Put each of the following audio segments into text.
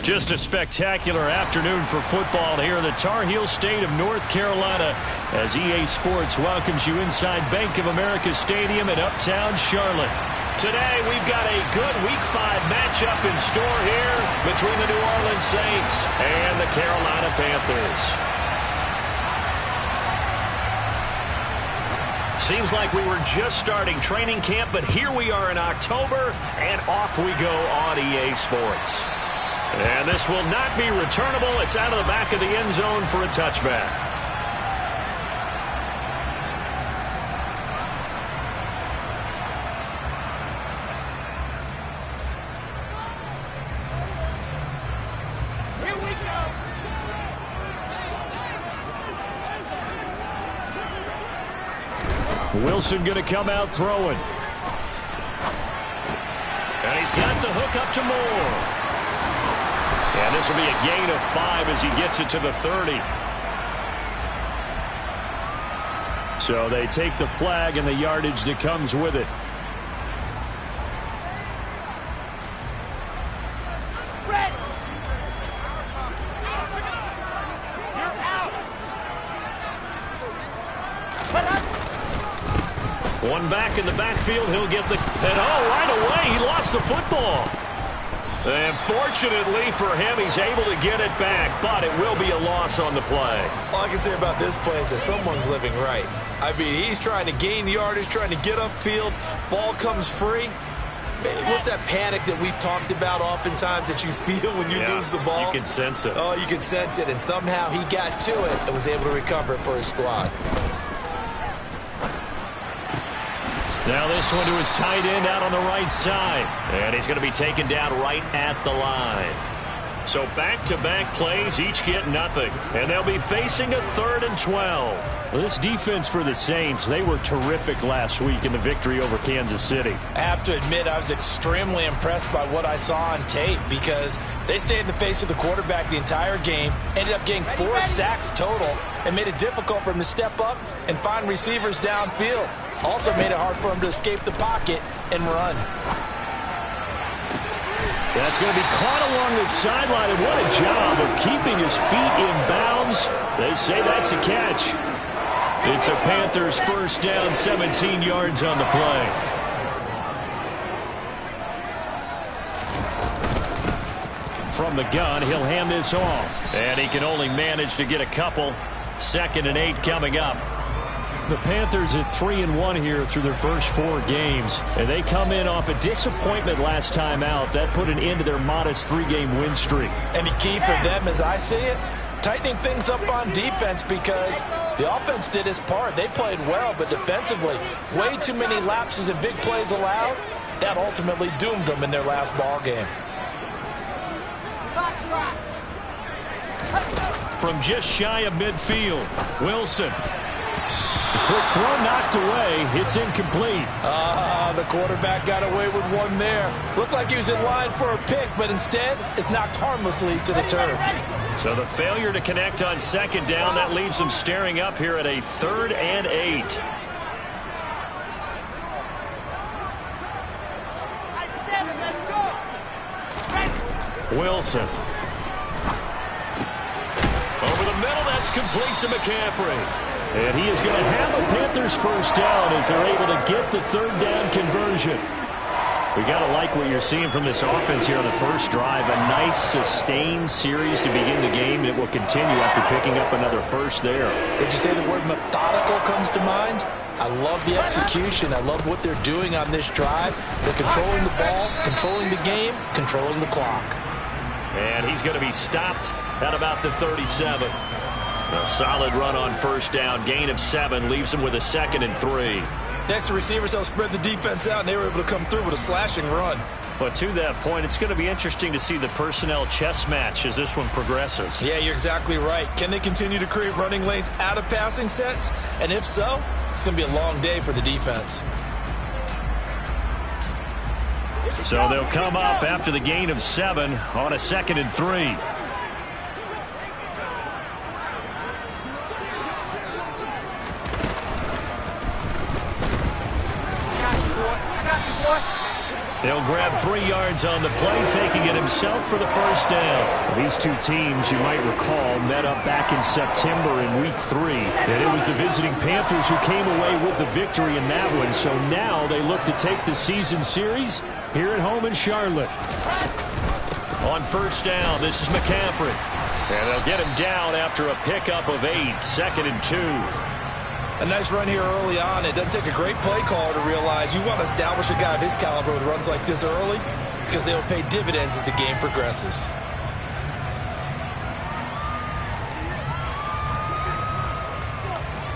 Just a spectacular afternoon for football here in the Tar Heel state of North Carolina as EA Sports welcomes you inside Bank of America Stadium in Uptown Charlotte. Today we've got a good Week 5 matchup in store here between the New Orleans Saints and the Carolina Panthers. Seems like we were just starting training camp, but here we are in October, and off we go on EA Sports. And this will not be returnable. It's out of the back of the end zone for a touchback. Here we go. Wilson going to come out throwing. And he's got the hook up to Moore. And this will be a gain of 5 as he gets it to the 30. So they take the flag and the yardage that comes with it. Red. You're out. One back in the backfield. He'll get the... And right away, he lost the football. And fortunately for him, he's able to get it back, but it will be a loss on the play. All I can say about this play is that someone's living right. I mean, he's trying to gain yardage, trying to get upfield. Ball comes free. What's that panic that we've talked about oftentimes that you feel when you lose the ball? You can sense it. Oh, you can sense it, and somehow he got to it and was able to recover it for his squad. Now this one to his tight end out on the right side. And he's going to be taken down right at the line. So back-to-back plays, each get nothing. And they'll be facing a 3rd and 12. Well, this defense for the Saints, they were terrific last week in the victory over Kansas City. I have to admit, I was extremely impressed by what I saw on tape because they stayed in the face of the quarterback the entire game, ended up getting 4 sacks total, and made it difficult for him to step up and find receivers downfield. Also made it hard for him to escape the pocket and run. That's going to be caught along the sideline, and what a job of keeping his feet in bounds. They say that's a catch. It's a Panthers first down, 17 yards on the play. From the gun, he'll hand this off. And he can only manage to get a couple. 2nd and 8 coming up. The Panthers at 3-1 here through their first 4 games. And they come in off a disappointment last time out. That put an end to their modest 3-game win streak. And the key for them, as I see it, tightening things up on defense because the offense did its part. They played well, but defensively, way too many lapses and big plays allowed. That ultimately doomed them in their last ball game. From just shy of midfield, Wilson. Quick throw knocked away. It's incomplete. The quarterback got away with one there. Looked like he was in line for a pick, but instead it's knocked harmlessly to the turf. So the failure to connect on 2nd down, that leaves them staring up here at a 3rd and 8. Wilson. Over the middle, that's complete to McCaffrey. And he is going to have a Panthers first down as they're able to get the 3rd down conversion. We got to like what you're seeing from this offense here on the first drive. A nice sustained series to begin the game. It will continue after picking up another first there. Did you say the word methodical comes to mind? I love the execution. I love what they're doing on this drive. They're controlling the ball, controlling the game, controlling the clock. And he's going to be stopped at about the 37. A solid run on first down. Gain of 7 leaves him with a 2nd and 3. Next to receivers helped spread the defense out, and they were able to come through with a slashing run. But to that point, it's going to be interesting to see the personnel chess match as this one progresses. Yeah, you're exactly right. Can they continue to create running lanes out of passing sets? And if so, it's going to be a long day for the defense. So they'll come up after the gain of 7 on a 2nd and 3. He'll grab 3 yards on the play, taking it himself for the first down. These two teams, you might recall, met up back in September in Week 3. And it was the visiting Panthers who came away with the victory in that one. So now they look to take the season series here at home in Charlotte. On first down, this is McCaffrey. And they'll get him down after a pickup of 8, 2nd and 2. A nice run here early on. It doesn't take a great play caller to realize you want to establish a guy of his caliber with runs like this early because they'll pay dividends as the game progresses.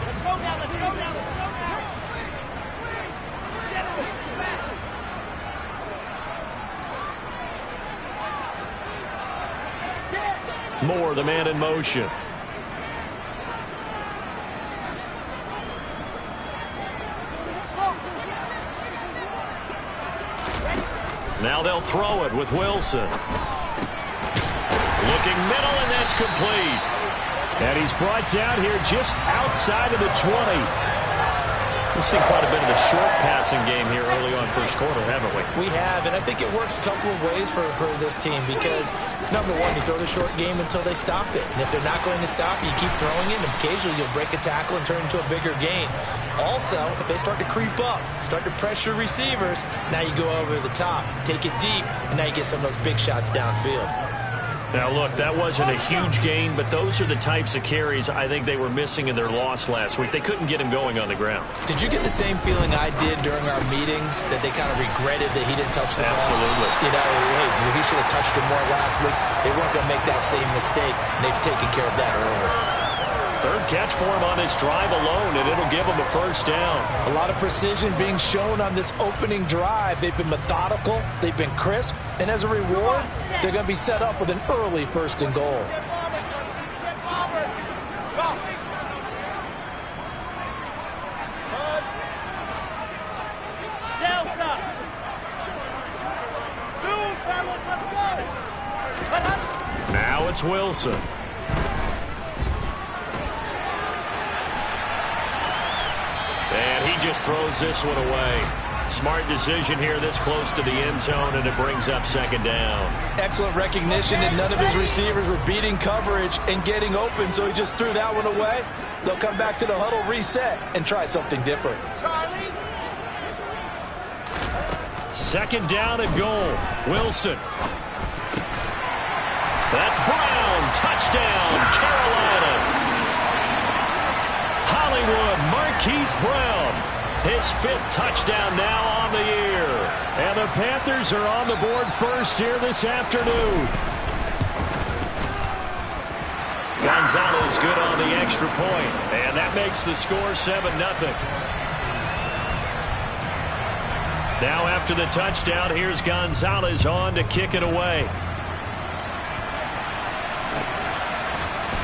Let's go now, let's go now, let's go now. General, back. Moore, the man in motion. Now they'll throw it with Wilson. Looking middle, and that's complete. And he's brought down here just outside of the 20. We've seen quite a bit of the short passing game here early on first quarter, haven't we? We have, and I think it works a couple of ways for this team because, number one, you throw the short game until they stop it. And if they're not going to stop it, you keep throwing it, and occasionally you'll break a tackle and turn it into a bigger gain. Also, if they start to creep up, start to pressure receivers, now you go over the top, take it deep, and now you get some of those big shots downfield. Now, look, that wasn't a huge gain, but those are the types of carries I think they were missing in their loss last week. They couldn't get him going on the ground. Did you get the same feeling I did during our meetings, that they kind of regretted that he didn't touch the ball? Absolutely. You know, hey, he should have touched him more last week. They weren't going to make that same mistake, and they've taken care of that early. Third catch for him on this drive alone, and it'll give him a first down. A lot of precision being shown on this opening drive. They've been methodical, they've been crisp, and as a reward, they're going to be set up with an early 1st and goal. Delta. Zoom, fellas, let's go. Now it's Wilson. And he just throws this one away. Smart decision here this close to the end zone, and it brings up 2nd down. Excellent recognition that none of his receivers were beating coverage and getting open, so he just threw that one away. They'll come back to the huddle, reset, and try something different. Charlie. 2nd down and goal. Wilson. That's Brown. Touchdown, Carolina. Hollywood Marquise Brown. His 5th touchdown now on the year. And the Panthers are on the board first here this afternoon. Gonzalez good on the extra point. And that makes the score 7-0. Now after the touchdown, here's Gonzalez on to kick it away.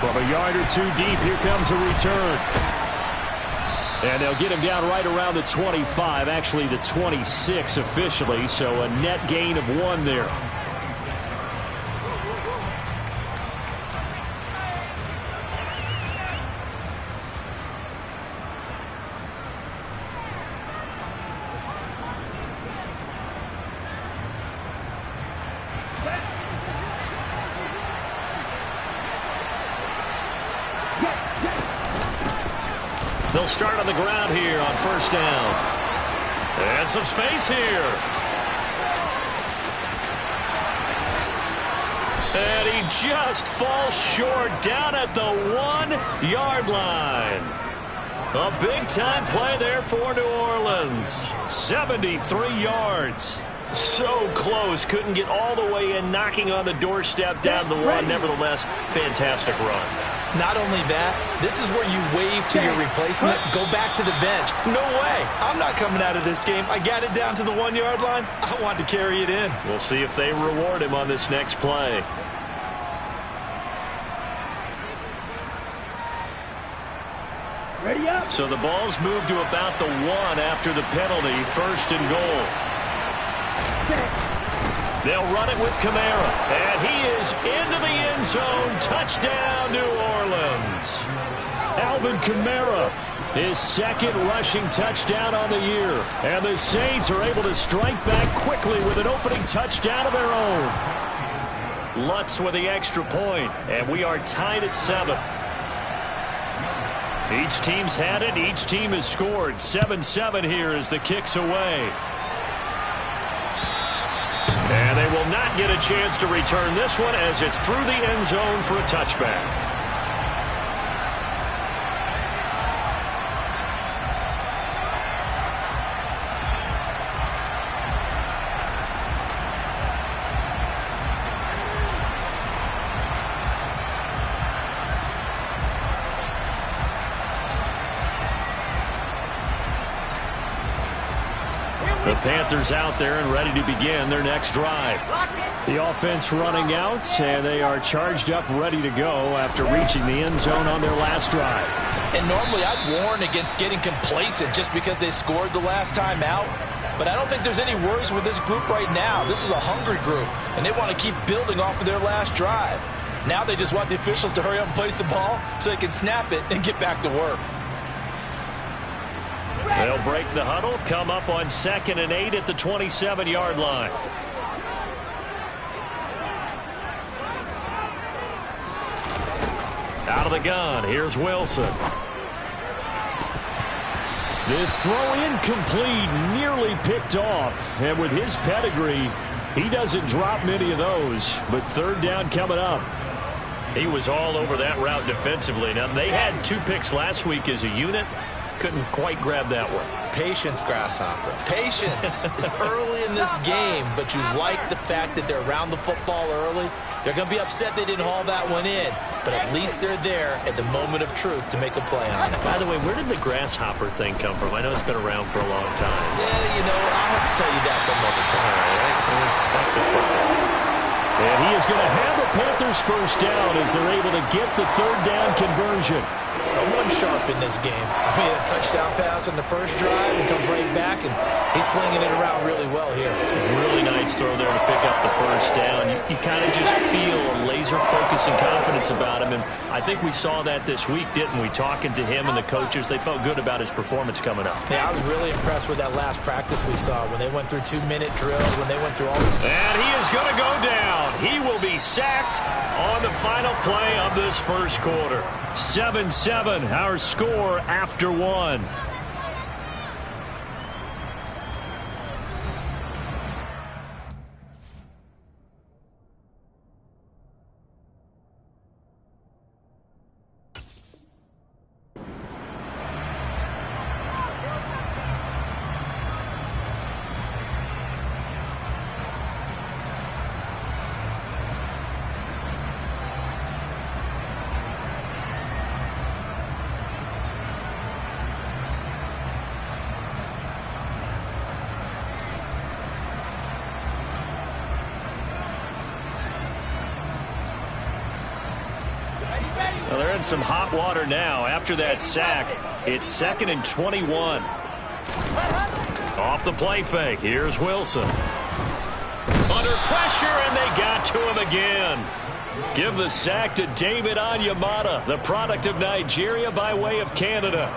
From a yard or two deep, here comes a return. And they'll get him down right around the 25, actually the 26 officially, so a net gain of 1 there. They'll start on the ground here on 1st down. And some space here. And he just falls short down at the 1-yard line. A big-time play there for New Orleans. 73 yards. So close. Couldn't get all the way in, knocking on the doorstep down the 1. Nevertheless, fantastic run. Not only that, this is where you wave to your replacement, go back to the bench. No way. I'm not coming out of this game. I got it down to the 1-yard line. I want to carry it in. We'll see if they reward him on this next play. Ready up. So the ball's moved to about the 1 after the penalty. 1st and goal. They'll run it with Kamara. And he is into the end zone. Touchdown, New Orleans. Alvin Kamara His second rushing touchdown on the year. And the Saints are able to strike back quickly with an opening touchdown of their own. Lutz with the extra point, and we are tied at 7. Each team's had it. Each team has scored. 7-7 here as the kick's away. And they will not get a chance to return this one as it's through the end zone for a touchback. The Panthers out there and ready to begin their next drive. The offense running out, and they are charged up, ready to go after reaching the end zone on their last drive. And normally I'd warn against getting complacent just because they scored the last time out. But I don't think there's any worries with this group right now. This is a hungry group, and they want to keep building off of their last drive. Now they just want the officials to hurry up and place the ball so they can snap it and get back to work. They'll break the huddle, come up on 2nd and 8 at the 27-yard line. Out of the gun, here's Wilson. This throw incomplete, nearly picked off. And with his pedigree, he doesn't drop many of those. But third down coming up. He was all over that route defensively. Now, they had 2 picks last week as a unit. Couldn't quite grab that one. Patience, Grasshopper. Patience is early in this game, but you like the fact that they're around the football early. They're going to be upset they didn't haul that one in, but at least they're there at the moment of truth to make a play on it. By the way, where did the grasshopper thing come from? I know it's been around for a long time. Yeah, you know, I'll have to tell you that some other time. All right? Back to football. And he is going to have the Panthers first down as they're able to get the third down conversion. Someone sharp in this game. I mean, a touchdown pass on the first drive and comes right back, and he's flinging it around really well here. Really nice throw there to pick up the first down. You kind of just feel a laser focus and confidence about him, and I think we saw that this week, didn't we? Talking to him and the coaches, they felt good about his performance coming up. Yeah, I was really impressed with that last practice we saw when they went through 2-minute drills, when they went through all the... And he is going to go down. He will be sacked on the final play of this first quarter. 7-7, our score after 1. Well, they're in some hot water now. After that sack, it's 2nd and 21. Off the play fake. Here's Wilson. Under pressure, and they got to him again. Give the sack to David Onyemata, the product of Nigeria by way of Canada.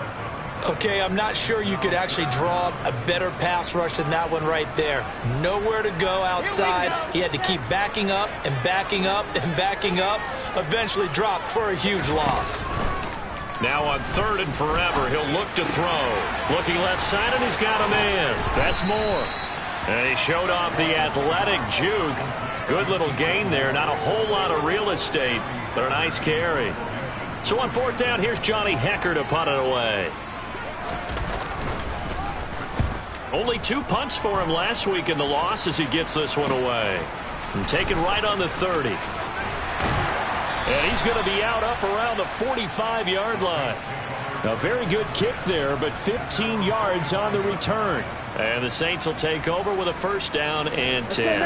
Okay, I'm not sure you could actually draw a better pass rush than that one right there. Nowhere to go outside. He had to keep backing up and backing up and backing up. Eventually dropped for a huge loss. Now on 3rd and forever, he'll look to throw. Looking left side, and he's got a man. That's Moore. And he showed off the athletic juke. Good little gain there. Not a whole lot of real estate, but a nice carry. So on 4th down, here's Johnny Hecker to punt it away. Only 2 punts for him last week in the loss as he gets this one away. And taken right on the 30. And he's going to be out up around the 45-yard line. A very good kick there, but 15 yards on the return. And the Saints will take over with a 1st down and 10.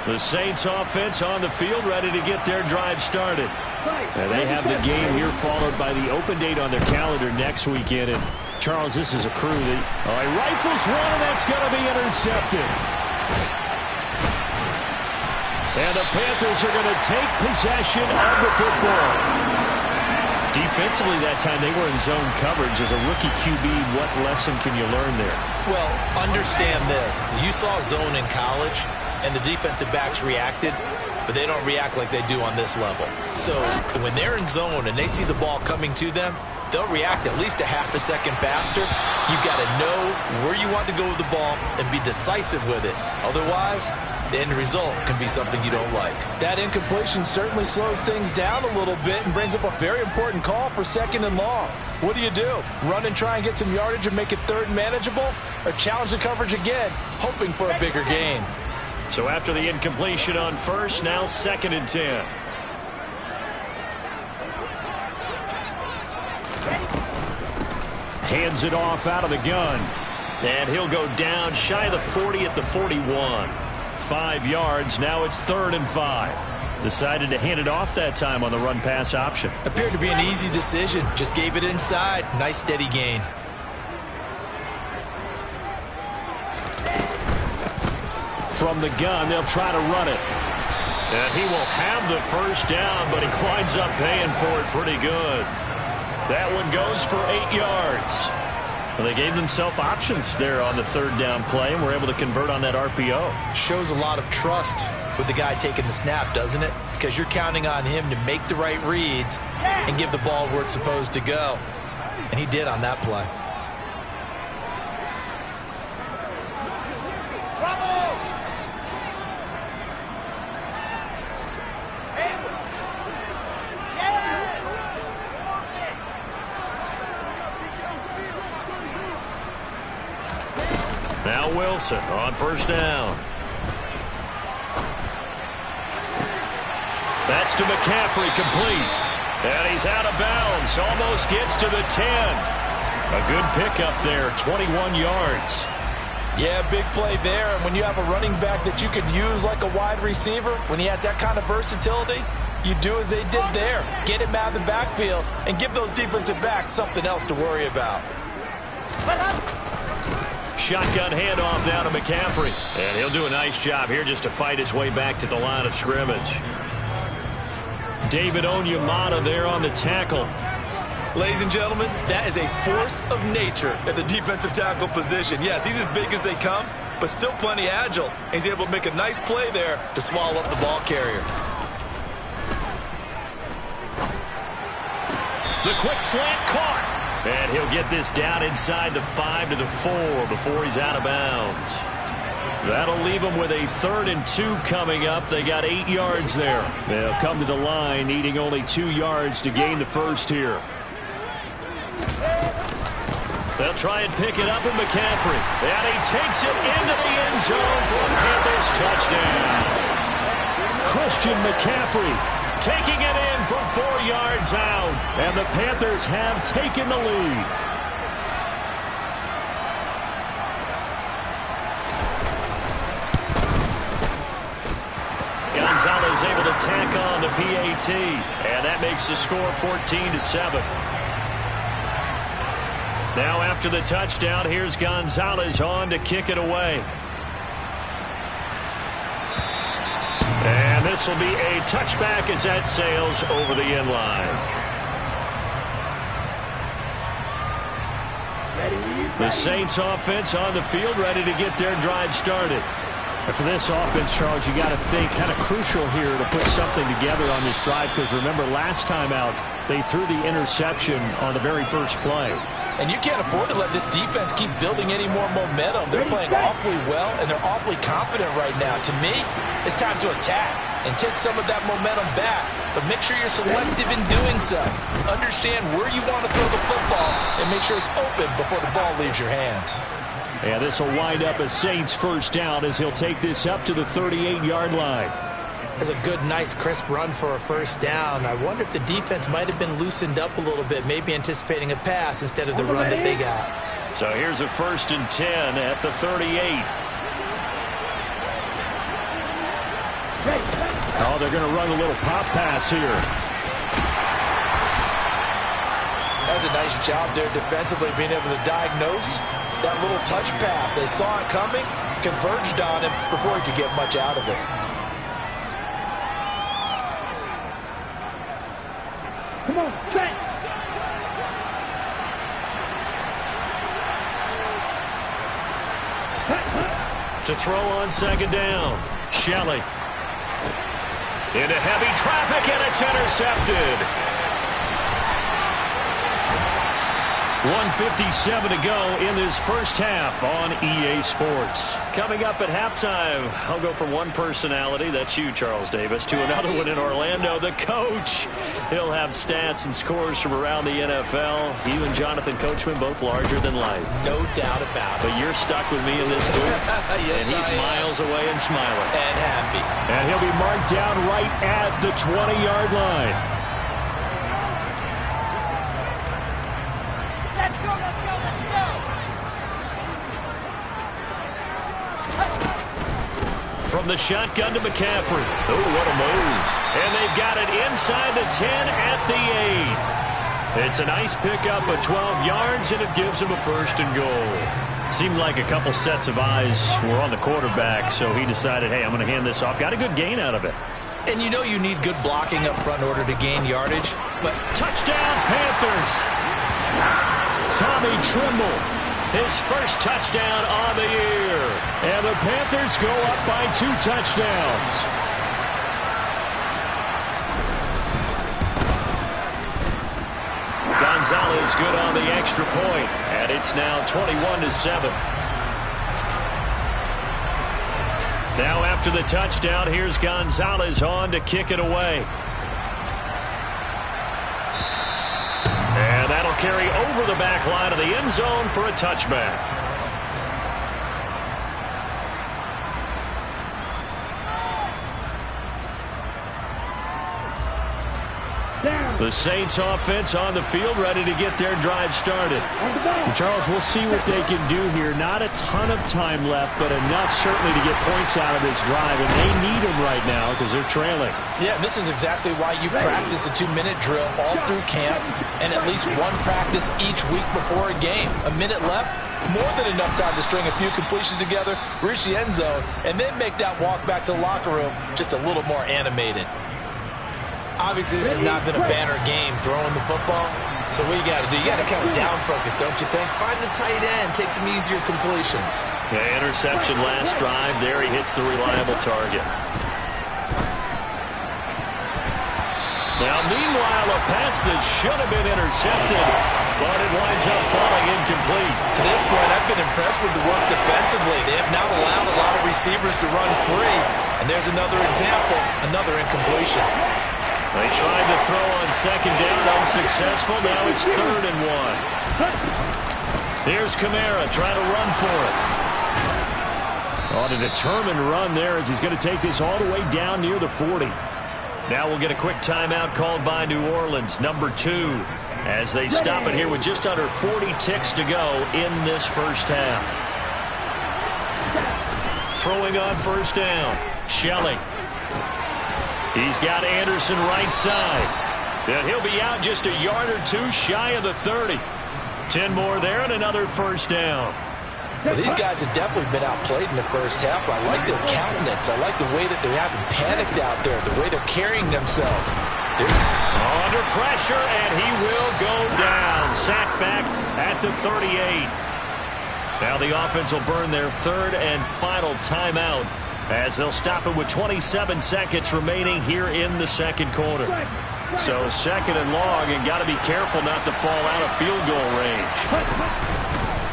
The Saints offense on the field, ready to get their drive started. And they have the game here followed by the open date on their calendar next weekend. And Charles, this is a crew that he rifles one, and that's going to be intercepted. And the Panthers are going to take possession of the football. Defensively that time, they were in zone coverage. As a rookie QB, what lesson can you learn there? Well, understand this. You saw zone in college, and the defensive backs reacted, but they don't react like they do on this level. So when they're in zone and they see the ball coming to them, they'll react at least a half a second faster. You've got to know where you want to go with the ball and be decisive with it. Otherwise, the end result can be something you don't like. That incompletion certainly slows things down a little bit and brings up a very important call for 2nd and long. What do you do? Run and try and get some yardage and make it 3rd and manageable? Or challenge the coverage again, hoping for a bigger gain? So after the incompletion on 1st, now 2nd and 10. Hands it off out of the gun. And he'll go down shy of the 40 at the 41. 5 yards. Now it's 3rd and 5. Decided to hand it off that time on the run-pass option. Appeared to be an easy decision. Just gave it inside. Nice steady gain. From the gun, they'll try to run it. And he will have the 1st down, but he winds up paying for it pretty good. That one goes for 8 yards. Well, they gave themselves options there on the 3rd down play and were able to convert on that RPO. Shows a lot of trust with the guy taking the snap, doesn't it? Because you're counting on him to make the right reads and give the ball where it's supposed to go. And he did on that play. Now Wilson on 1st down. That's to McCaffrey, complete. And he's out of bounds. Almost gets to the 10. A good pickup there, 21 yards. Yeah, big play there. And when you have a running back that you can use like a wide receiver, when he has that kind of versatility, you do as they did there. Get him out of the backfield and give those defensive backs something else to worry about. Shotgun handoff down to McCaffrey. And he'll do a nice job here just to fight his way back to the line of scrimmage. David Onyemata there on the tackle. Ladies and gentlemen, that is a force of nature at the defensive tackle position. Yes, he's as big as they come, but still plenty agile. He's able to make a nice play there to swallow up the ball carrier. The quick slant caught. And he'll get this down inside the 5 to the 4 before he's out of bounds. That'll leave them with a 3rd and 2 coming up. They got 8 yards there. They'll come to the line needing only 2 yards to gain the 1st here. They'll try and pick it up with McCaffrey. And he takes it into the end zone for a Panthers touchdown. Christian McCaffrey taking it in from 4 yards out. And the Panthers have taken the lead. Gonzalez able to tack on the PAT. And that makes the score 14-7. Now after the touchdown, here's Gonzalez on to kick it away. And this will be a touchback as that sails over the end line. The Saints offense on the field, ready to get their drive started. And for this offense, Charles, you got to think kind of crucial here to put something together on this drive, because remember last time out they threw the interception on the very first play. And you can't afford to let this defense keep building any more momentum. They're playing awfully well, and they're awfully confident right now. To me, it's time to attack and take some of that momentum back. But make sure you're selective in doing so. Understand where you want to throw the football and make sure it's open before the ball leaves your hands. And this will wind up a Saints 1st down as he'll take this up to the 38-yard line. That's a good, nice, crisp run for a 1st down. I wonder if the defense might have been loosened up a little bit, maybe anticipating a pass instead of the run that they got. So here's a 1st and 10 at the 38. Oh, they're going to run a little pop pass here. That's a nice job there defensively, being able to diagnose that little touch pass. They saw it coming, converged on him before he could get much out of it. Come on, set. To throw on second down. Shelley. Into heavy traffic, and it's intercepted. 1:57 to go in this first half on EA Sports. Coming up at halftime, I'll go from one personality, that's you, Charles Davis, to another one in Orlando, the coach. He'll have stats and scores from around the NFL. You and Jonathan Coachman, both larger than life. No doubt about it. But you're stuck with me in this booth, yes, and he's miles away and smiling. And happy. And he'll be marked down right at the 20-yard line. Let's go, let's go, let's go! From the shotgun to McCaffrey. Oh, what a move. And they've got it inside the 10 at the 8. It's a nice pickup of 12 yards, and it gives him a first and goal. Seemed like a couple sets of eyes were on the quarterback, so he decided, hey, I'm going to hand this off. Got a good gain out of it. And you know you need good blocking up front in order to gain yardage. But Touchdown, Panthers. Tommy Trimble, his first touchdown on the year. And the Panthers go up by 2 touchdowns. Gonzalez good on the extra point, and it's now 21-7. Now after the touchdown, here's Gonzalez on to kick it away. And that'll carry over the back line of the end zone for a touchback. The Saints offense on the field, ready to get their drive started. And Charles, we'll see what they can do here. Not a ton of time left, but enough certainly to get points out of this drive, and they need them right now because they're trailing. Yeah, this is exactly why you practice a 2-minute drill all through camp and at least one practice each week before a game. A minute left, more than enough time to string a few completions together, reach the end zone, and then make that walk back to the locker room just a little more animated. obviously this has not been a banner game throwing the football. So what you got to do, you got to kind of down focus, don't you think? Find the tight end, take some easier completions. Yeah, interception last drive. There he hits the reliable target. Now, meanwhile, a pass that should have been intercepted, but it winds up falling incomplete. To this point, I've been impressed with the work defensively. They have not allowed a lot of receivers to run free. And there's another example, another incompletion. They tried to throw on second down, unsuccessful. Now it's 3rd and 1. Here's Kamara trying to run for it. On a determined run there as he's going to take this all the way down near the 40. Now we'll get a quick timeout called by New Orleans, number 2, as they stop it here with just under 40 ticks to go in this first half. Throwing on first down, Shelley. He's got Anderson right side. And he'll be out just a yard or two shy of the 30. 10 more there and another first down. Well, these guys have definitely been outplayed in the first half. I like their countenance. I like the way that they haven't panicked out there, the way they're carrying themselves. Under pressure, and he will go down. Sacked back at the 38. Now the offense will burn their 3rd and final timeout as they'll stop it with 27 seconds remaining here in the second quarter. So 2nd and long, and got to be careful not to fall out of field goal range.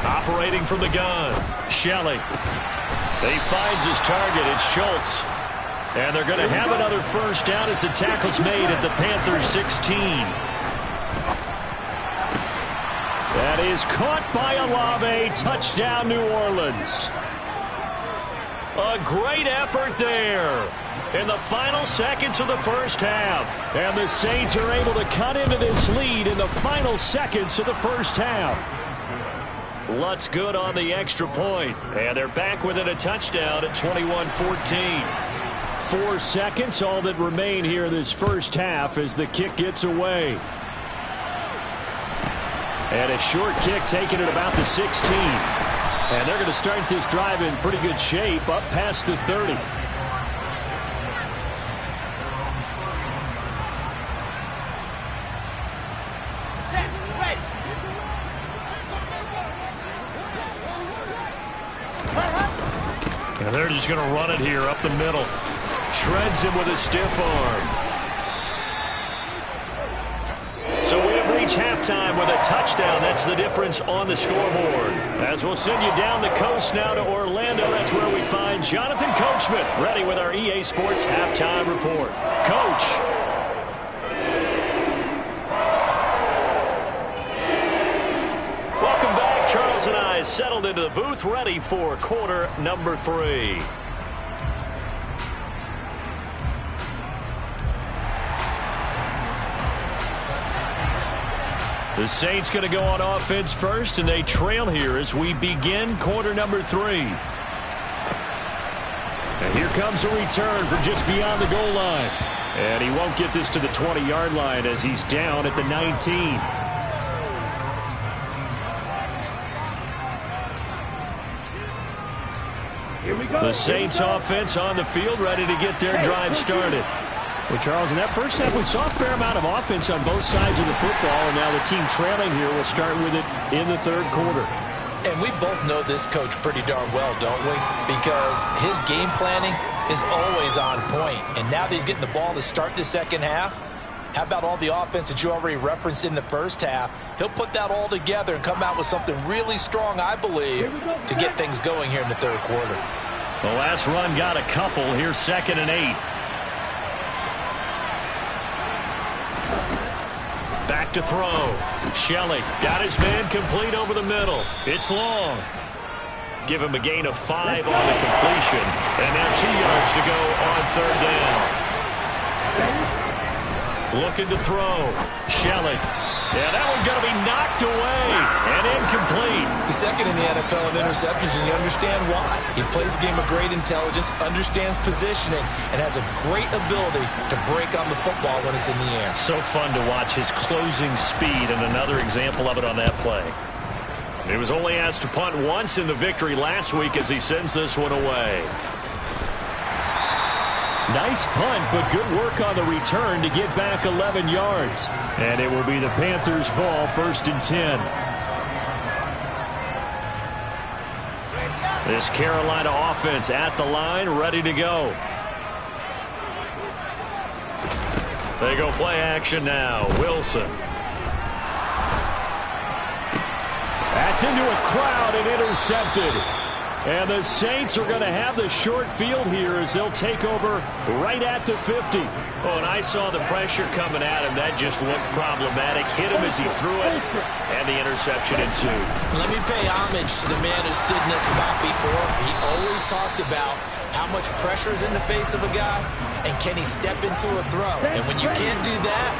Operating from the gun, Shelley. He finds his target, it's Schultz. And they're going to have another first down as the tackle's made at the Panthers 16. That is caught by Olave. Touchdown, New Orleans. A great effort there in the final seconds of the first half. And the Saints are able to cut into this lead in the final seconds of the first half. Lutz good on the extra point. And they're back within a touchdown at 21-14. 4 seconds, all that remain here this first half as the kick gets away. And a short kick taken at about the 16. And they're going to start this drive in pretty good shape up past the 30. Set, ready. And they're just going to run it here up the middle. Shreds him with a stiff arm. So we have reached halftime with a touchdown. That's the difference on the scoreboard. As we'll send you down the coast now to Orlando, that's where we find Jonathan Coachman, ready with our EA Sports halftime report. Coach. Welcome back. Charles and I settled into the booth, ready for quarter number 3. The Saints going to go on offense first, and they trail here as we begin quarter number 3. And here comes a return from just beyond the goal line. And he won't get this to the 20-yard line as he's down at the 19. The Saints offense on the field, ready to get their drive started. Well, Charles, in that first half, we saw a fair amount of offense on both sides of the football, and now the team trailing here will start with it in the third quarter. And we both know this coach pretty darn well, don't we? Because his game planning is always on point. And now that he's getting the ball to start the second half, how about all the offense that you already referenced in the first half? He'll put that all together and come out with something really strong, I believe, to get things going here in the third quarter. The last run got a couple. Here's 2nd and 8. Back to throw. Shelley got his man complete over the middle. It's long. Give him a gain of 5 on the completion. And now 2 yards to go on third down. Looking to throw. Shelley. Yeah, that one's going to be knocked away and incomplete. He's second in the NFL in interceptions, and you understand why. He plays a game of great intelligence, understands positioning, and has a great ability to break on the football when it's in the air. So fun to watch his closing speed, and another example of it on that play. He was only asked to punt once in the victory last week as he sends this one away. Nice punt, but good work on the return to get back 11 yards. And it will be the Panthers' ball, 1st and 10. This Carolina offense at the line, ready to go. They go play action now. Wilson. That's into a crowd and intercepted. And the Saints are going to have the short field here as they'll take over right at the 50. Oh, and I saw the pressure coming at him. That just looked problematic. Hit him as he threw it, and the interception ensued. Let me pay homage to the man who stood in this spot before. He always talked about how much pressure is in the face of a guy, and can he step into a throw. And when you can't do that,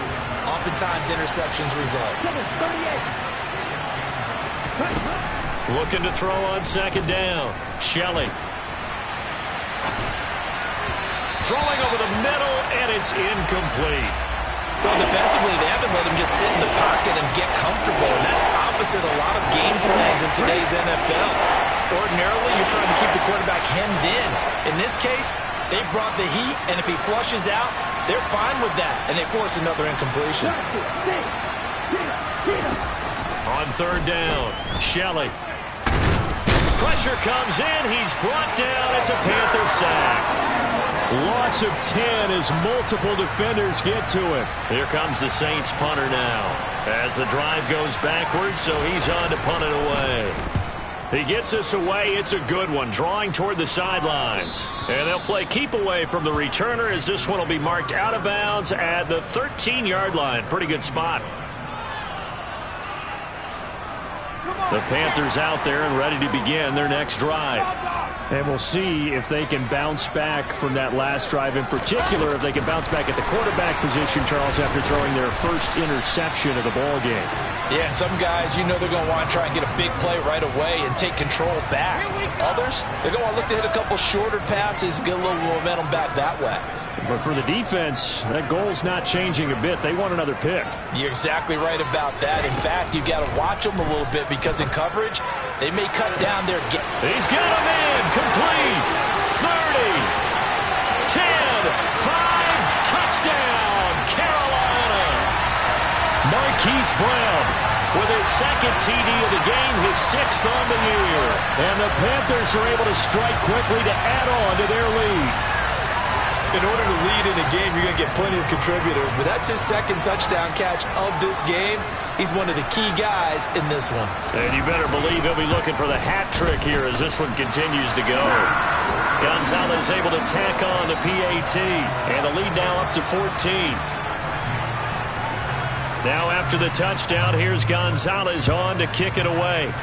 oftentimes interceptions result. Looking to throw on 2nd down. Shelley. Throwing over the middle, and it's incomplete. Well, defensively, they haven't let him just sit in the pocket and get comfortable, and that's opposite a lot of game plans in today's NFL. Ordinarily, you're trying to keep the quarterback hemmed in. In this case, they brought the heat, and if he flushes out, they're fine with that, and they force another incompletion. On 3rd down, Shelley. Pressure comes in. He's brought down. It's a Panther sack. Loss of 10 as multiple defenders get to him. Here comes the Saints punter now. As the drive goes backwards, so he's on to punt it away. He gets us away. It's a good one, drawing toward the sidelines. And they'll play keep away from the returner as this one will be marked out of bounds at the 13-yard line. Pretty good spot. The Panthers out there and ready to begin their next drive. And we'll see if they can bounce back from that last drive, in particular if they can bounce back at the quarterback position, Charles, after throwing their first interception of the ball game. Yeah, some guys, you know they're going to want to try and get a big play right away and take control back. Others, they're going to want to look to hit a couple shorter passes, get a little momentum back that way. But for the defense, that goal's not changing a bit. They want another pick. You're exactly right about that. In fact, you've got to watch them a little bit because in coverage, they may cut down their game. He's got him in. Complete. 30. 10. 5. Touchdown. Carolina. Marquise Brown with his second TD of the game, his 6th on the year. And the Panthers are able to strike quickly to add on to their lead. In order to lead in a game, you're going to get plenty of contributors, but that's his 2nd touchdown catch of this game. He's one of the key guys in this one. And you better believe he'll be looking for the hat trick here as this one continues to go. Gonzalez able to tack on the PAT, and the lead now up to 14. Now after the touchdown, here's Gonzalez on to kick it away.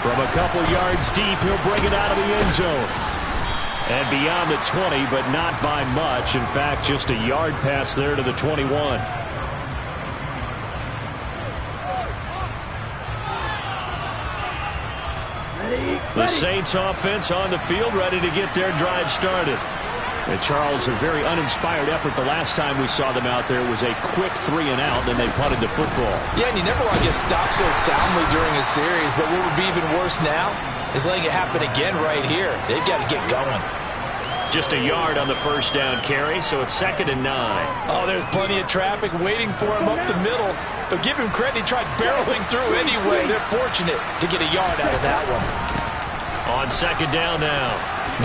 From a couple yards deep, he'll bring it out of the end zone. And beyond the 20, but not by much. In fact, just a yard pass there to the 21. The Saints offense on the field, ready to get their drive started. And Charles, a very uninspired effort. The last time we saw them out there was a quick 3-and-out, then they punted the football. Yeah, and you never want to get stopped so soundly during a series, but what would be even worse now is letting it happen again right here. They've got to get going. Just a yard on the first down carry, so it's 2nd and 9. Oh, there's plenty of traffic waiting for him up the middle, but give him credit, he tried barreling through anyway. They're fortunate to get a yard out of that one. On 2nd down now,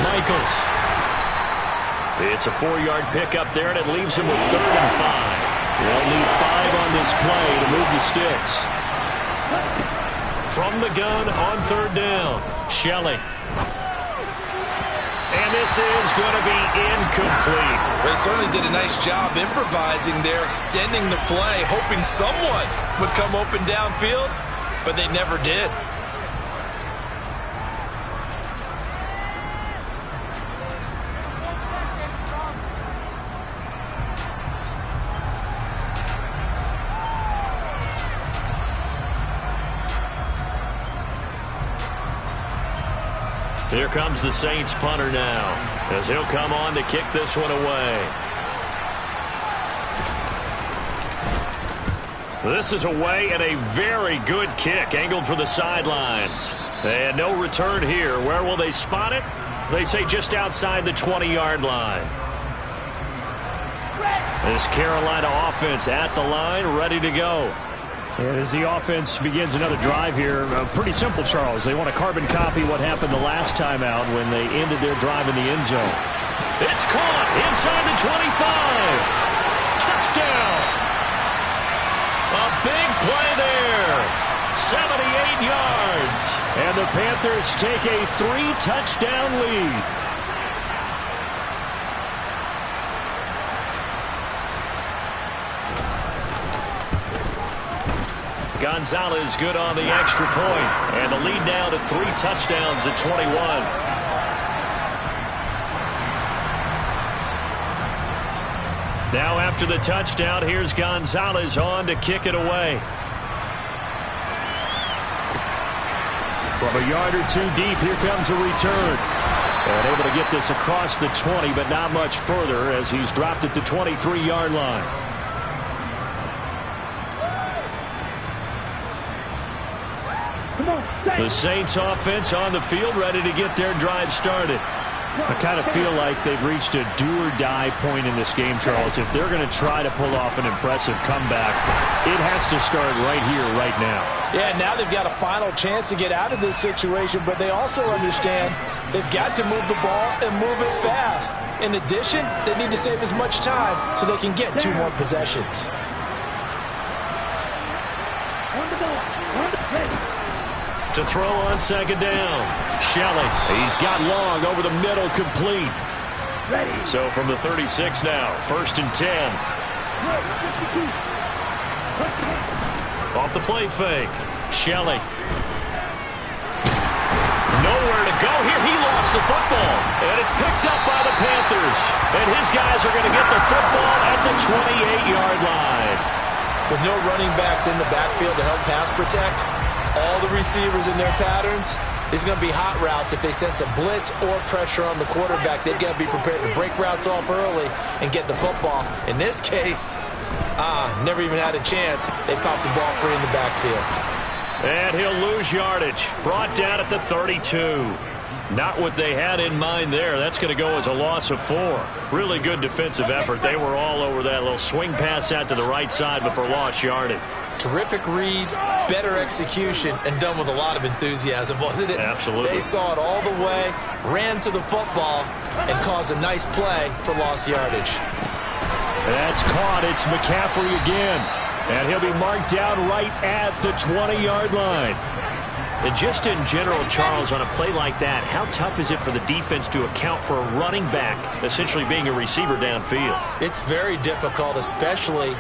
Michaels. It's a 4-yard pickup there, and it leaves him with 3rd and 5. They'll need 5 on this play to move the sticks. From the gun on 3rd down, Shelley. And this is going to be incomplete. They certainly did a nice job improvising there, extending the play, hoping someone would come open downfield, but they never did. Here comes the Saints punter now, as he'll come on to kick this one away. This is away and a very good kick, angled for the sidelines. And no return here. Where will they spot it? They say just outside the 20-yard line. This Carolina offense at the line, ready to go. And as the offense begins another drive here, pretty simple, Charles. They want to carbon copy what happened the last time out when they ended their drive in the end zone. It's caught inside the 25. Touchdown. A big play there. 78 yards. And the Panthers take a 3-touchdown lead. Gonzalez good on the extra point. And the lead now to 3 touchdowns at 21. Now after the touchdown, here's Gonzalez on to kick it away. From a yard or 2 deep, here comes a return. And able to get this across the 20, but not much further as he's dropped it to 23-yard line. The Saints offense on the field, ready to get their drive started. I kind of feel like they've reached a do-or-die point in this game, Charles. If they're going to try to pull off an impressive comeback, it has to start right here, right now. Yeah, now they've got a final chance to get out of this situation, but they also understand they've got to move the ball and move it fast. In addition, they need to save as much time so they can get 2 more possessions. To throw on 2nd down, Shelley. He's got long over the middle, complete. So from the 36 now, 1st and 10. Off the play fake, Shelley. Nowhere to go here. He lost the football, and it's picked up by the Panthers. And his guys are going to get the football at the 28-yard line. With no running backs in the backfield to help pass protect, all the receivers in their patterns, it's going to be hot routes. If they sense a blitz or pressure on the quarterback, they've got to be prepared to break routes off early and get the football. In this case, never even had a chance. They popped the ball free in the backfield. And he'll lose yardage. Brought down at the 32. Not what they had in mind there. That's going to go as a loss of 4. Really good defensive effort. They were all over that little swing pass out to the right side before lost yardage. Terrific read, better execution, and done with a lot of enthusiasm, wasn't it? Absolutely. They saw it all the way, ran to the football, and caused a nice play for lost yardage. That's caught. It's McCaffrey again. And he'll be marked down right at the 20-yard line. And just in general, Charles, on a play like that, how tough is it for the defense to account for a running back essentially being a receiver downfield? It's very difficult, especially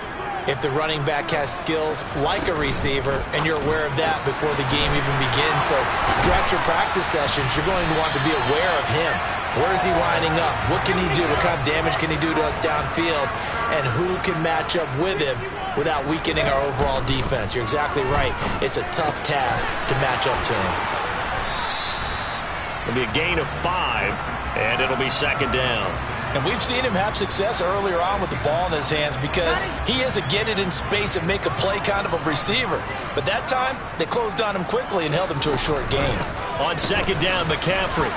if the running back has skills like a receiver, and you're aware of that before the game even begins. So throughout your practice sessions, you're going to want to be aware of him. Where is he lining up? What can he do? What kind of damage can he do to us downfield? And who can match up with him without weakening our overall defense? You're exactly right. It's a tough task to match up to him. It'll be a gain of 5, and it'll be second down. And we've seen him have success earlier on with the ball in his hands because he is a get it in space and make a play kind of a receiver. But that time, they closed on him quickly and held him to a short gain. On second down, McCaffrey.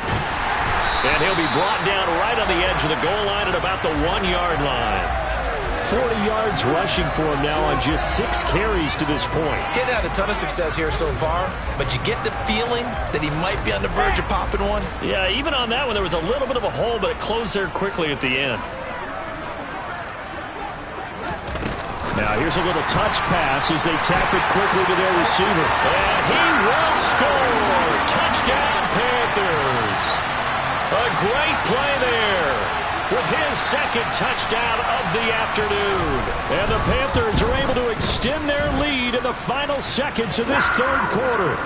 And he'll be brought down right on the edge of the goal line at about the 1-yard line. 40 yards rushing for him now on just 6 carries to this point. Getting had a ton of success here so far, but you get the feeling that he might be on the verge of popping one. Yeah, even on that one, there was a little bit of a hole, but it closed there quickly at the end. Now here's a little touch pass as they tap it quickly to their receiver. And he will score! Touchdown, Panthers! A great play there with his second touchdown of the afternoon. And the Panthers are able to extend their lead in the final seconds of this third quarter.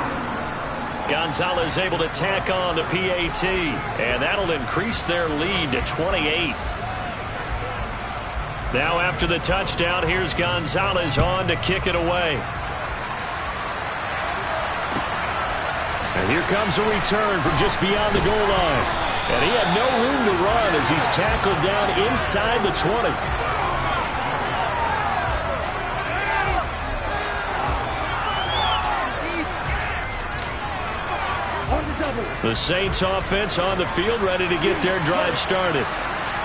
Gonzalez able to tack on the PAT, and that'll increase their lead to 28. Now after the touchdown, here's Gonzalez on to kick it away. And here comes a return from just beyond the goal line. And he had no room to run as he's tackled down inside the 20. The Saints offense on the field ready to get their drive started.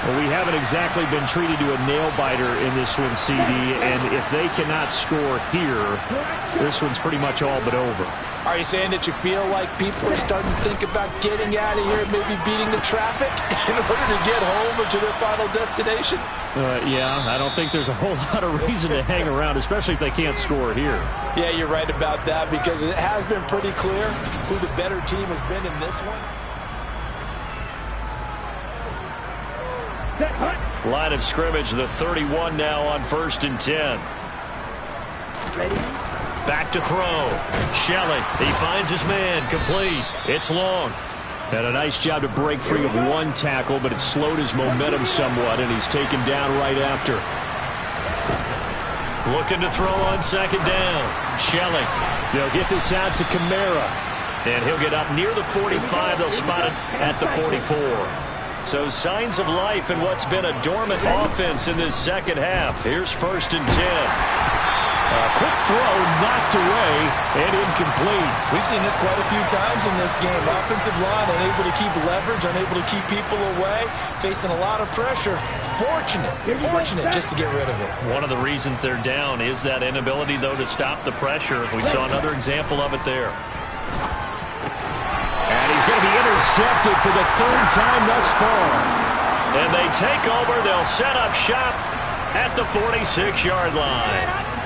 Well, we haven't exactly been treated to a nail-biter in this one, CD, and if they cannot score here, this one's pretty much all but over. Are you saying that you feel like people are starting to think about getting out of here and maybe beating the traffic in order to get home or to their final destination? Yeah, I don't think there's a whole lot of reason to hang around, especially if they can't score here. Yeah, you're right about that because it has been pretty clear who the better team has been in this one. Line of scrimmage, the 31 now on 1st and 10. Ready? Back to throw. Shelley, he finds his man, complete. It's long. Had a nice job to break free of one tackle, but it slowed his momentum somewhat, and he's taken down right after. Looking to throw on second down. Shelley. They'll get this out to Kamara. And he'll get up near the 45. They'll spot it at the 44. So signs of life in what's been a dormant offense in this second half. Here's 1st and 10. A quick throw knocked away and incomplete. We've seen this quite a few times in this game. Offensive line unable to keep leverage, unable to keep people away, facing a lot of pressure. Fortunate just to get rid of it. One of the reasons they're down is that inability, though, to stop the pressure. We saw another example of it there. And he's going to be intercepted for the 3rd time thus far. And they take over. They'll set up shop at the 46-yard line.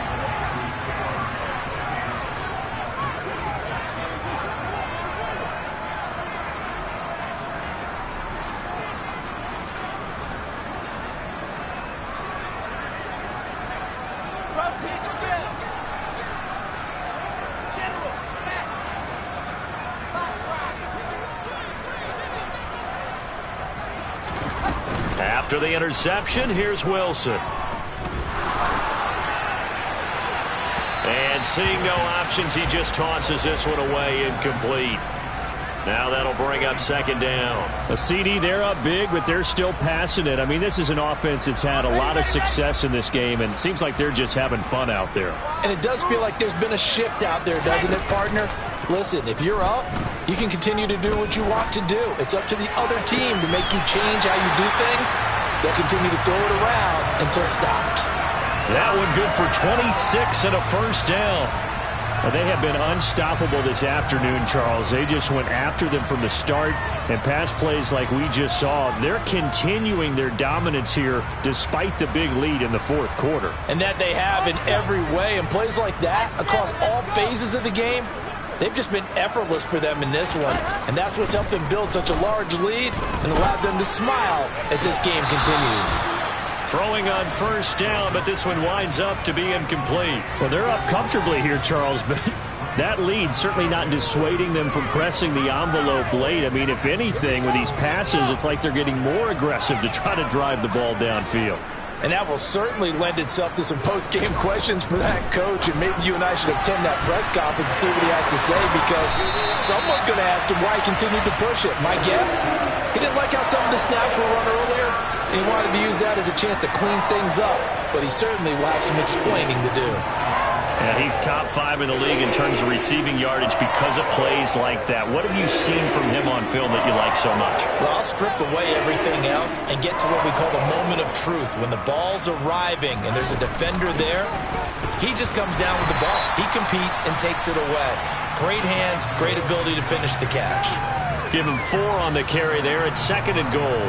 After the interception, here's Wilson. And seeing no options, he just tosses this one away, incomplete. Now that'll bring up second down. A CD, they're up big, but they're still passing it. I mean, this is an offense that's had a lot of success in this game, and it seems like they're just having fun out there. And it does feel like there's been a shift out there, doesn't it, partner? Listen, if you're up, You can continue to do what you want to do. It's up to the other team to make you change how you do things. They'll continue to throw it around until stopped. That one good for 26 and a first down. Well, they have been unstoppable this afternoon, Charles. They just went after them from the start, and pass plays like we just saw, they're continuing their dominance here despite the big lead in the fourth quarter. And that they have in every way. And plays like that across all phases of the game, they've just been effortless for them in this one. And that's what's helped them build such a large lead and allowed them to smile as this game continues. Throwing on first down, but this one winds up to be incomplete. Well, they're up comfortably here, Charles, but that lead certainly not dissuading them from pressing the envelope late. I mean, if anything, with these passes, it's like they're getting more aggressive to try to drive the ball downfield. And that will certainly lend itself to some post-game questions for that coach. And maybe you and I should attend that press conference and see what he has to say, because someone's going to ask him why he continued to push it. My guess, he didn't like how some of the snaps were run earlier, and he wanted to use that as a chance to clean things up. But he certainly will have some explaining to do. And he's top 5 in the league in terms of receiving yardage because of plays like that. What have you seen from him on film that you like so much? Well, I'll strip away everything else and get to what we call the moment of truth. When the ball's arriving and there's a defender there, he just comes down with the ball. He competes and takes it away. Great hands, great ability to finish the catch. Give him 4 on the carry there at 2nd and goal.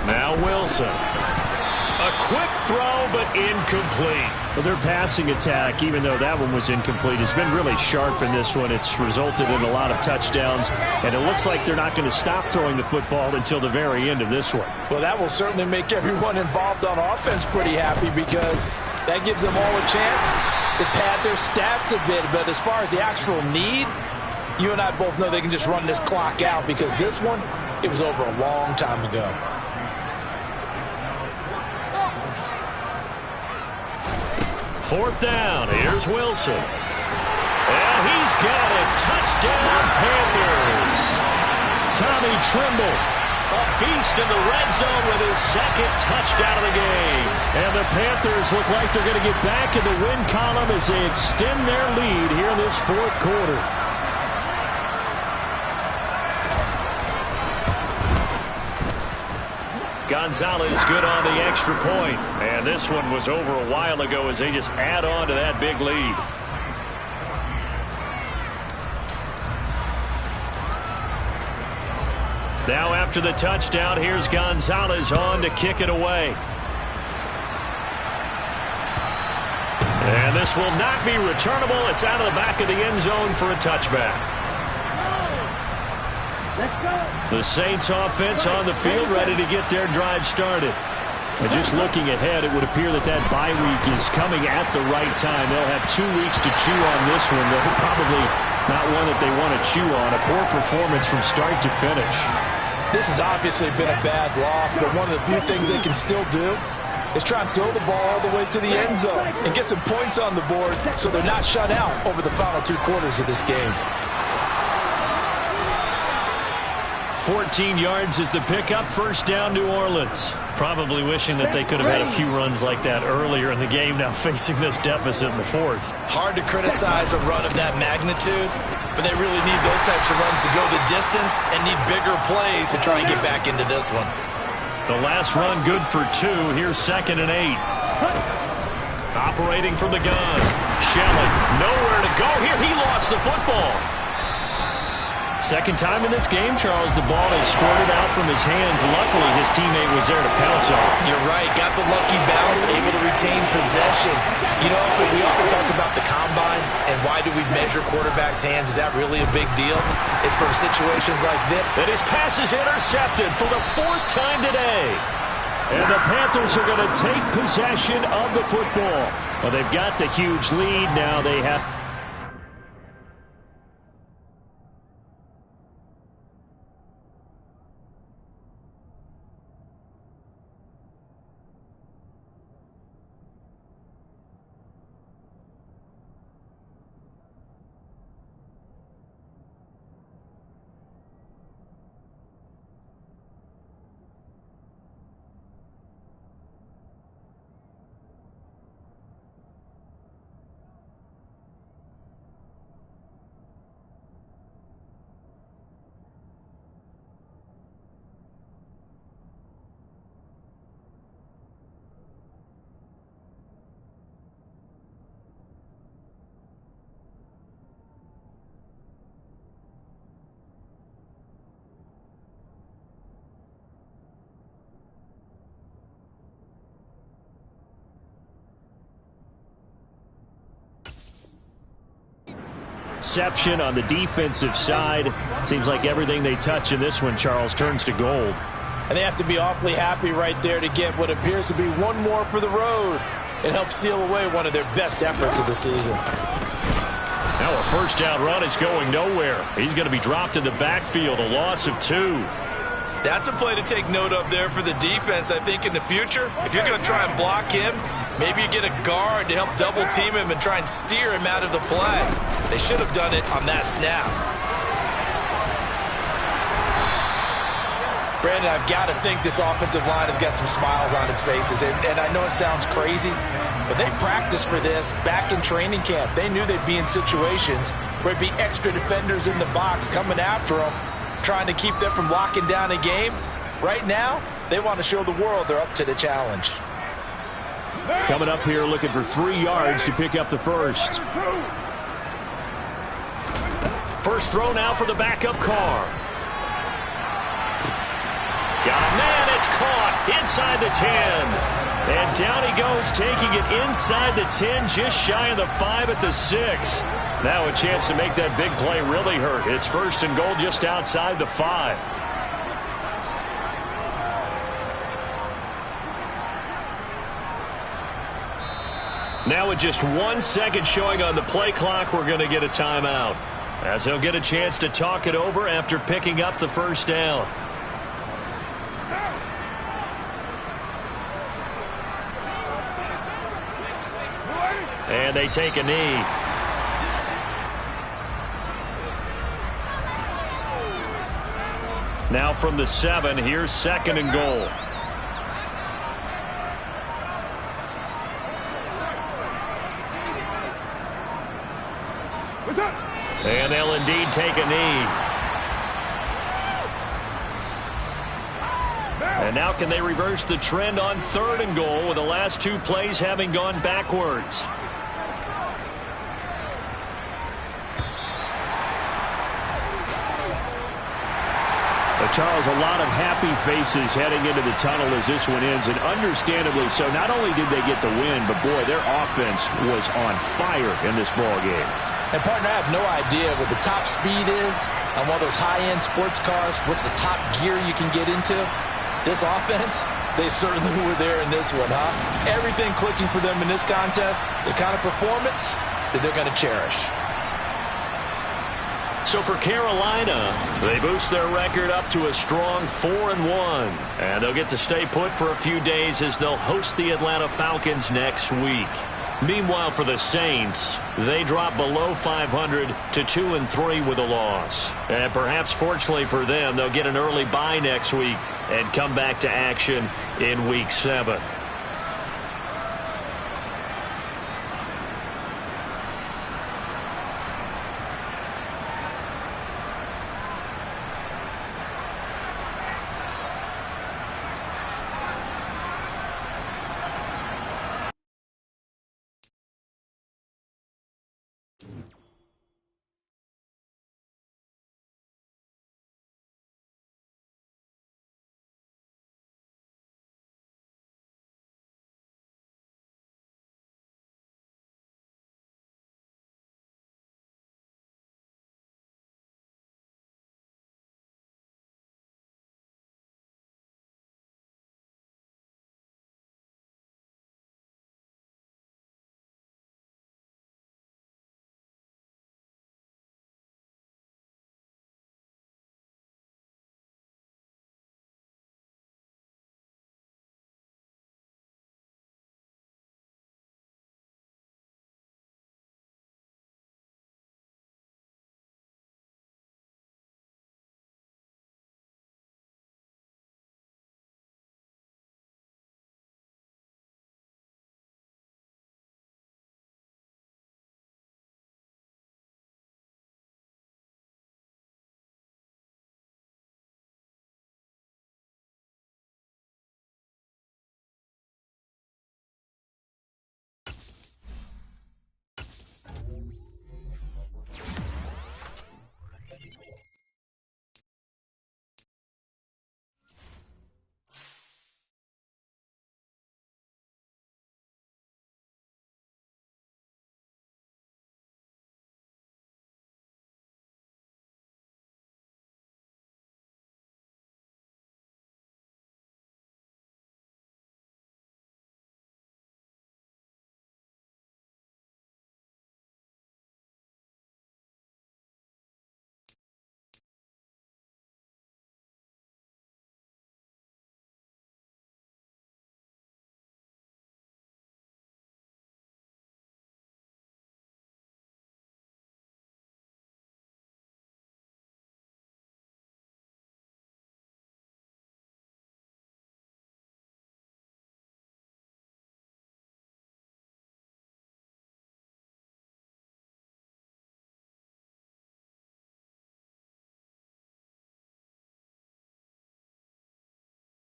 Now Wilson. A quick throw, but incomplete. Well, their passing attack, even though that one was incomplete, has been really sharp in this one. It's resulted in a lot of touchdowns, and it looks like they're not going to stop throwing the football until the very end of this one. Well, that will certainly make everyone involved on offense pretty happy, because that gives them all a chance to pad their stats a bit. But as far as the actual need, you and I both know they can just run this clock out, because this one, it was over a long time ago. Fourth down. Here's Wilson. And he's got it. Touchdown, Panthers. Tommy Tremble, a beast in the red zone with his 2nd touchdown of the game. And the Panthers look like they're going to get back in the win column as they extend their lead here in this fourth quarter. Gonzalez good on the extra point. And this one was over a while ago as they just add on to that big lead. Now after the touchdown, here's Gonzalez on to kick it away. And this will not be returnable. It's out of the back of the end zone for a touchback. The Saints offense on the field, ready to get their drive started. And just looking ahead, it would appear that bye week is coming at the right time. They'll have 2 weeks to chew on this one, though probably not one that they want to chew on. A poor performance from start to finish. This has obviously been a bad loss, but one of the few things they can still do is try and throw the ball all the way to the end zone and get some points on the board so they're not shut out over the final 2 quarters of this game. 14 yards is the pickup. First down, New Orleans. Probably wishing that they could have had a few runs like that earlier in the game, now facing this deficit in the fourth. Hard to criticize a run of that magnitude, but they really need those types of runs to go the distance and need bigger plays to try and get back into this one. The last run good for 2. Here's 2nd and 8. Operating from the gun. Shelly, nowhere to go here. He lost the football. Second time in this game, Charles, the ball has squirted out from his hands. Luckily, his teammate was there to pounce on it. You're right. Got the lucky bounce, able to retain possession. You know, we often talk about the combine and why do we measure quarterbacks' hands. Is that really a big deal? It's for situations like this. And his pass is intercepted for the 4th time today. And the Panthers are going to take possession of the football. Well, they've got the huge lead. Now they have... interception on the defensive side. Seems like everything they touch in this one, Charles, turns to gold. And they have to be awfully happy right there to get what appears to be one more for the road and help seal away one of their best efforts of the season. Now a first down run is going nowhere. He's going to be dropped in the backfield, a loss of 2. That's a play to take note of there for the defense, I think, in the future. If you're going to try and block him, maybe you get a guard to help double team him and try and steer him out of the play. They should have done it on that snap. Brandon, I've got to think this offensive line has got some smiles on its faces. And I know it sounds crazy, but they practiced for this back in training camp. They knew they'd be in situations where there'd be extra defenders in the box coming after them, trying to keep them from locking down a game. Right now, they want to show the world they're up to the challenge. Coming up here looking for 3 yards to pick up the first. First throw now for the backup Carr. Got a man, it's caught inside the 10. And down he goes, taking it inside the 10, just shy of the 5 at the 6. Now a chance to make that big play really hurt. It's first and goal just outside the 5. Now with just 1 second showing on the play clock, we're going to get a timeout, as he'll get a chance to talk it over after picking up the first down. And they take a knee. Now from the 7, here's second and goal. And they'll indeed take a knee. And now can they reverse the trend on third and goal with the last 2 plays having gone backwards? Charles, a lot of happy faces heading into the tunnel as this one ends, and understandably so. Not only did they get the win, but boy, their offense was on fire in this ball game. And partner, I have no idea what the top speed is on one of those high-end sports cars. What's the top gear you can get into? This offense, they certainly were there in this one, huh? Everything clicking for them in this contest, the kind of performance that they're going to cherish. So for Carolina, they boost their record up to a strong 4-1. And they'll get to stay put for a few days as they'll host the Atlanta Falcons next week. Meanwhile, for the Saints, they drop below 500 to 2-3 with a loss. And perhaps fortunately for them, they'll get an early bye next week and come back to action in Week 7.